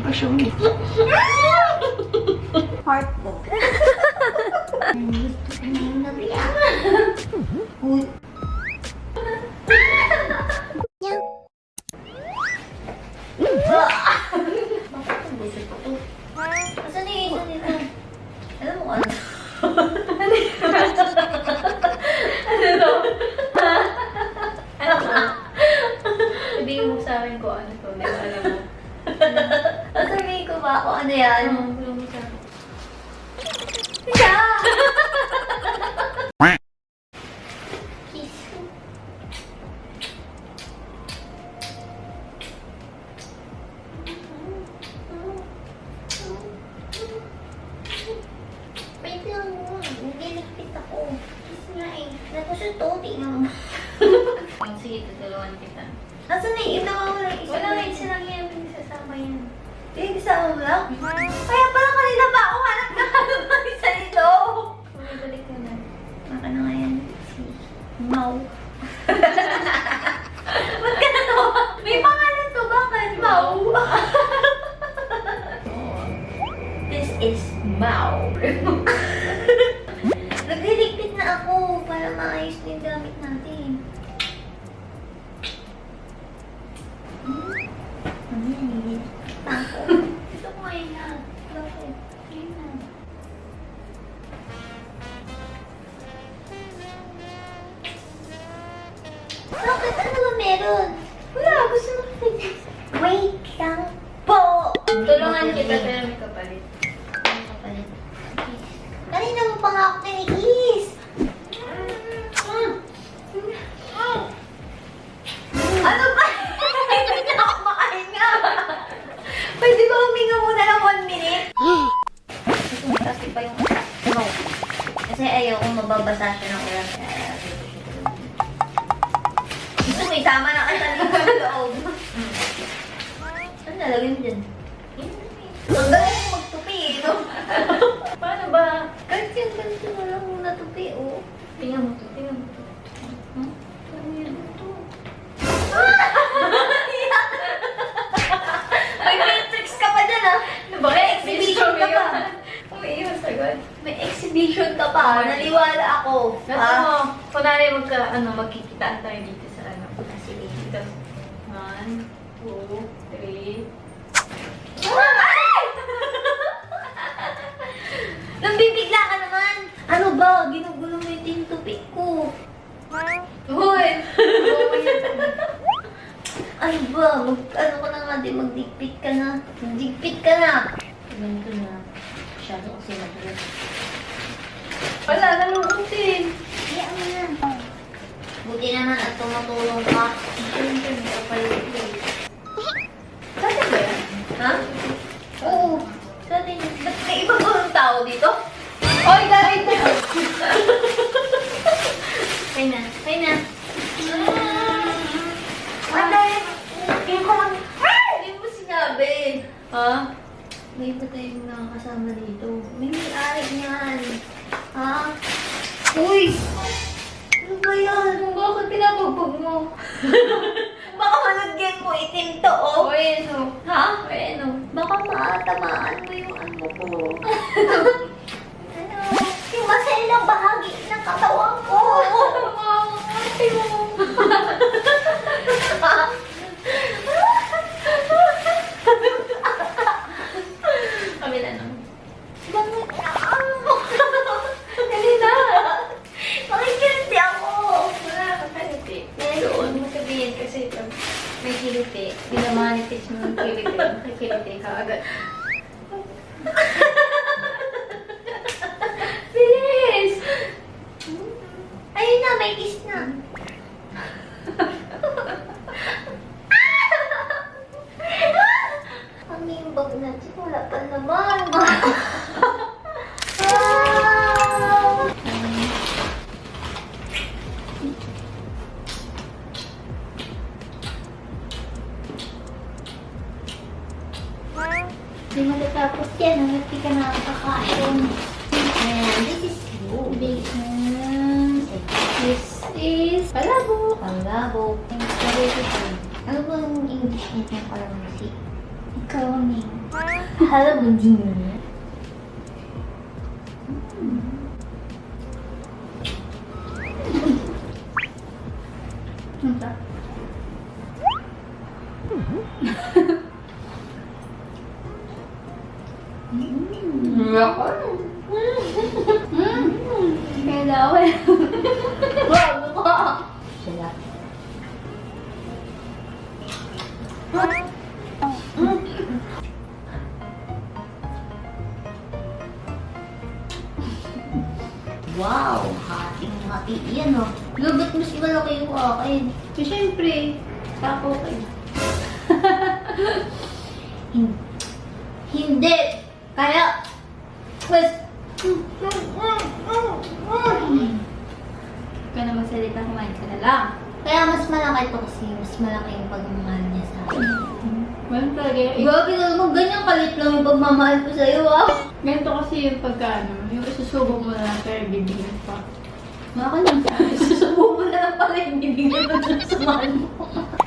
Asya mo. Heart ko. Gusto ko nang nabiyak. Uy. Bakit ang busit ko to? Asan yung isa nito? Alam mo ano? Ano to? Ano to? Sabihin mo sa akin kung ano to. Di ba alam mo? Sasabihin ko ba kung ano yan? Ano mo sa akin? Siya! Kiss ko. Wait lang mo. Nagilipit ako. Kiss nga eh. Nakusot to. Tingnan mo. Oh, sige, tutulungan kita. Nasaan na yung ito? Wala nga, isa lang yan. Sasama yan. Yung isa mo lang? Kaya pala kanina pa ako hanap na hanap ng isa nito. Bumibalik ka na. Baka na nga yan. Si Mau. Ba't ka natawa? May pangalan to. Bakit? Mau. This is Mau. Nagliligpit na ako para maayos na yung gamit natin. Ano yan? Nililigpit pa ako. Gusto ko ngayon na. Bakit? Ngayon na. Bakit? Ano ba meron? Wala, gusto mo mag-fix. Wait lang po! Tulungan kita pero may kapalit. Ano kapalit? Kanina mo pa nga ako kinikis! Ano ba? Hindi na ako makahinga! Pwede ba huminga muna ng 1 minute? Gusto mo kasi pa yung no. Kasi ayaw kong mababasa siya ng ulan. Gusto mo isama na kasi sa loob. Ano nalagay mo dyan? Ang galing mo magtupi eh, no? Paano ba? Kahit yung ganito na lang muna tupi, oh. Tingnan mo to, tingnan mo to. Huh? Ano yan ito? May matrix ka pa dyan, ah. Ano ba? May exhibition ka pa. Umiiwas agad. May exhibition ka pa. Naniwala ako. Gusto mo, kunwari magkikitaan tayo dito sa ano. Sige. Dito. 1, 2, 3. Ay! Nambibigla ka naman. Ano ba? Ginugulo mo yung tinutupik ko. Hoy! Ano ba? Ano ka na nga din? Magdigpit ka na. Magdigpit ka na. Ganito na. Masyado kasi magulat. Wala, nalulutin. Kaya mo na. Buti naman at tumutulong ka. Siyempre, may kapalit yun. Saan ba yan? Ha? Oo. Saan din? Ba't may iba ba ang tao dito? Oy, galing na! Kaya na. Kaya na. Ate! Hindi ko lang. Hindi mo sinabi. Ha? May iba tayong nakakasama dito. May may-ari niyan. Ha? Uy! Ano ba yan? Bakit pinapagbog mo? Baka malagyan mo itim to, oh. Oy, ano? Ha? Oy, ano? Baka matamaan mo yung ano ko. Ano? Yung maselang bahagi ng katawan ko. Ate mo. Kami na naman. Bakit? Dali na! Makikiliti ako. Wala ka kaliti. Meron mo sabihin kasi pag may kiliti, binamanitis mo ng kiliti, makikiliti ka agad. Bilis! Ayun na, may kiss na. Ang imbag na siya, wala pa naman. Hindi matatapos yan, hindi ka nakakakain. Ayan, this is good. This is palabok. Palabok. Ano ba ang English nito yung kalamansi? Koning. Halabudin. Ito. Kailangan. Bago ka. Sila. Wow, hating-hati yan oh. Lubot mas malaki yung akin. So, syempre, tako kayo. Hindi. Kaya, mas... Ka na magsalita, kumain ka na lang. Kaya mas malaki ito kasi mas malaki yung pagmamahal niya sa akin. Well, talaga yung Grabe ka naman, ganyan kalit lang yung pagmamahal ko sa'yo ah. ganito kasi yung pagkaano, yung isusubo mo na lang pero bibigyan pa. Maka lang. Susubo mo na lang pala yung bibigyan mo dun sa mahal mo.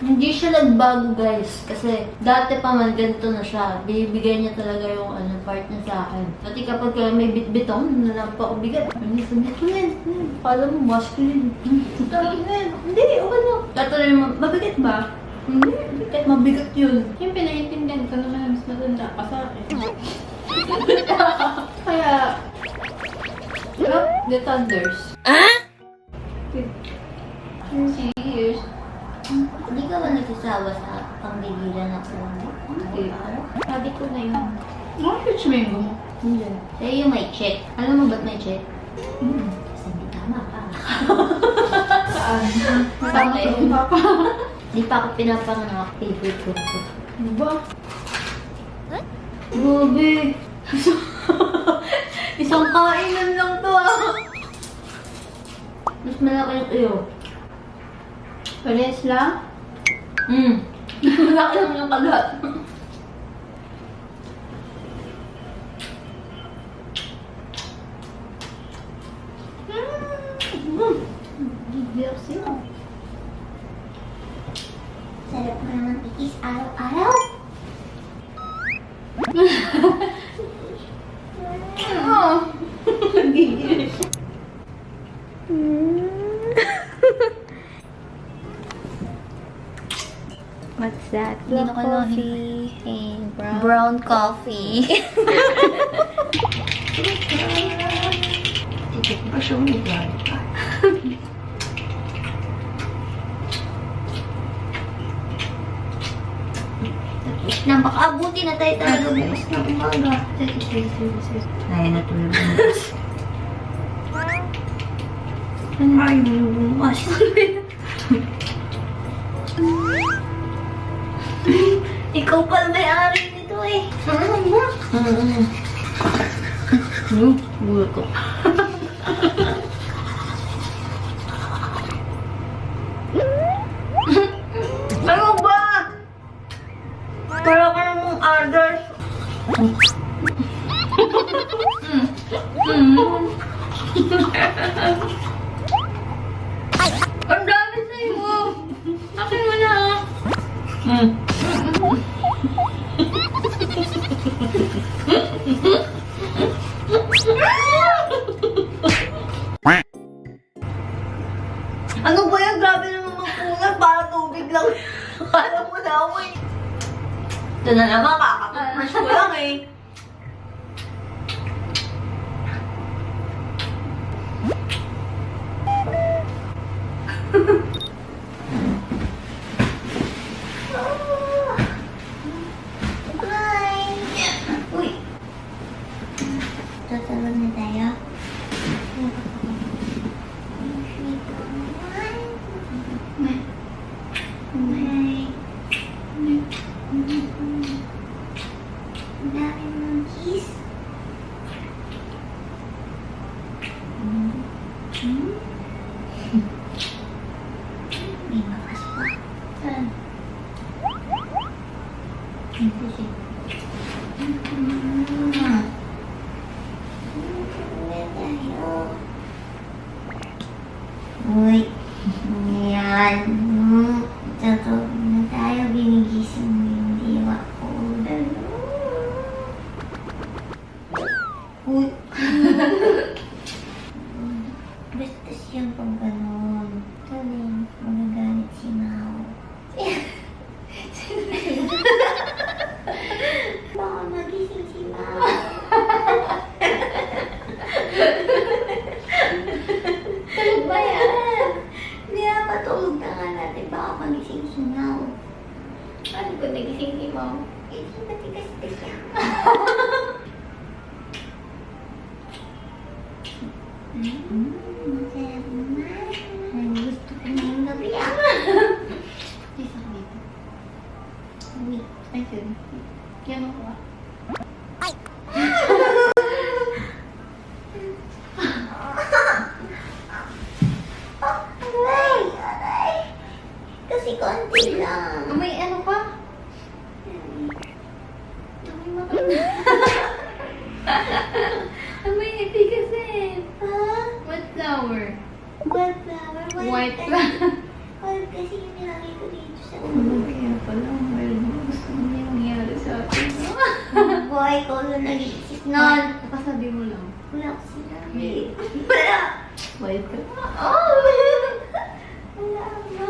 Hindi siya nagbago guys. Kasi dati pa man ganito na siya. Bibigay niya talaga yung part niya sa akin. Pati kapag may bit-bit ako, napakabigat. Sabi ko yan. Kala mo masculine. Sabi ko yan. Hindi, okay lang. Tatuloy mo, mabigat ba? Hindi, mabigat. Mabigat yun. Yung pinaiintindihan ko naman na mas matanda ka sa akin. Kaya, drop the thunders. Ah? Serious? Hindi ka ba nagsasawa sa panggigilan ako? Hindi. Sabi ko na yun. Fridge mango mo. Hindi. Sa'yo yung may check. Alam mo ba't may check? Kasi hindi tama ka. Saan? Saan Tama kayo? ko, Papa. Hindi pa ako pinapanganak. Favorite ko ito. Ano ba? Grabe. Isang kainan lang to ah. Mas malaki yung iyo. Pares lang? Malaki lang yung kagat. Merci. Sarap mo naman tikis araw-araw. What's that? Black coffee and brown coffee. Tikit pa siya umigali pa. Na baka abuti na tayo talaga bukas na umaga. Kaya na tulog bukas. Ay, bukas. Ikaw pala may-ari nito eh. Bulat ko. Ano ba? Para ka namang others. Ang dami sa'yo. Akin mo na ah. Ano ba yan? Grabe naman magpunan. Para tubig lang. Akala mo na ako eh. Ito na naman, kakatutbrush ko lang eh. Bye! Uy! Tatawag na tayo. Bye! Ang dami mong kiss. May bakas pa. Saan? Ito siya. Uy, yan. Tatawag na tayo. Binigising mo yung diwa ko. Ano ba nagising si Mom? Gising ka tigas ka siya. Masarap naman. Gusto ko ngayong gabi Isa ka dito. Wait. Ay, sorry. Yan ako ah. Aray! Aray! Kasi konti lang. May ano ka? May mata. May ngiti kasi. Ha? What flower? White flower? White flower. White kasi yung nilagay ko dito sa Kaya pala, well, gusto mo niya nangyari sa akin. buhay ko na nag-isip nun. Nakasabi mo lang. Wala ko sinabi. Wala. White ka? Oh! Wala na.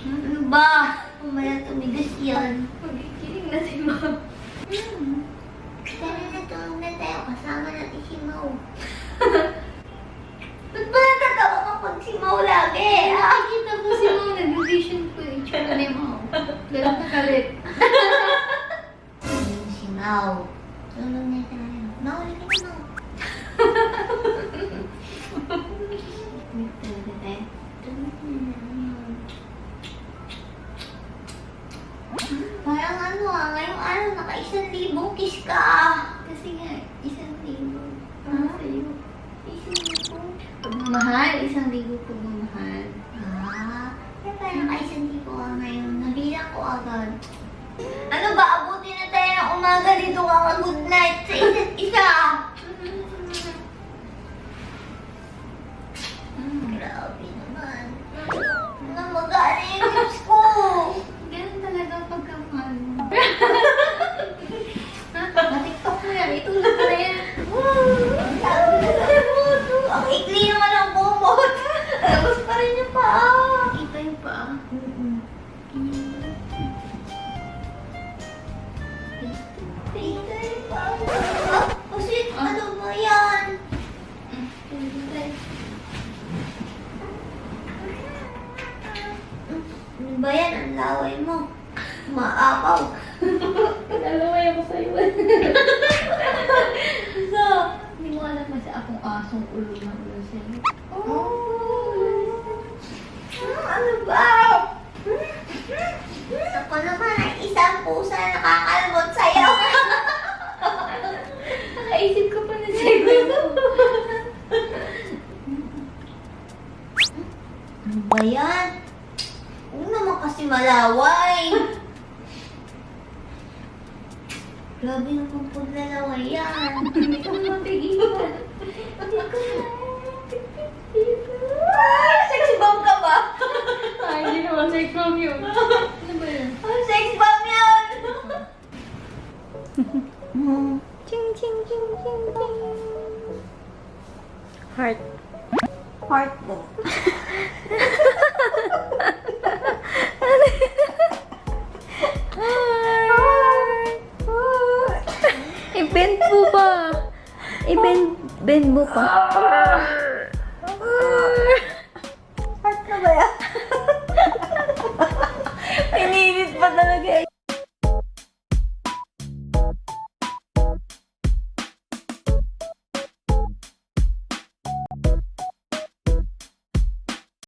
Ano ba? Umaya tumigas yan. Magkikiling na si Mom. Tara na, tulog na tayo. Kasama natin si Mau. Ba't ba natatawa kapag si Mau lagi? Nakikita ko si Mom, nag-vision ko yung tsura ni Mom. Ganun ka kalit. Ayun si Mau. Tulog na tayo. Mau, lagi na Mau. Tulog na tayo. Tulog na tayo. Parang ano ngayong araw naka-1,000 kiss ka. Kasi nga, 1,000. Ah? Sa'yo. 1,000? Pagmamahal, 1,000 pagmamahal. Kaya parang naka-1,000 ka ngayon. Nabilang ko agad. Ano ba? Abutin na tayo ng umaga dito ka good night sa isa't isa. Grabe naman. Namagana yung lips ko. Ganun talaga ang pagkamahal mo. Na-tiktok mo yan, itulog ka na yan. Sabi na sa puso. Ang ikli naman ang bumot. Tapos pa rin yung paa. Kita yung paa. Dito yung paa. Ah, kasi ano ba yan? Ano ba yan? Ang laway mo. Maapaw. Pinalaway ako sa'yo. So, Hindi mo alam kasi akong asong ulo na ulo sa'yo. ano ba? Ako naman ay isang pusa na nakakalbot sa'yo. Nakaisip ko pa na sa'yo. Ano ba yan? Huwag naman kasi malaway. Grabe naman po lalaway yan. Hindi ko matigilan. Sexy bomb ka ba? Ay, hindi naman sex bomb yun. Ano ba yun? Sexy bomb yun! Ching, ching, ching, ching, ching. Heart. Heart mo. I-bend mo ba? I-bend mo pa.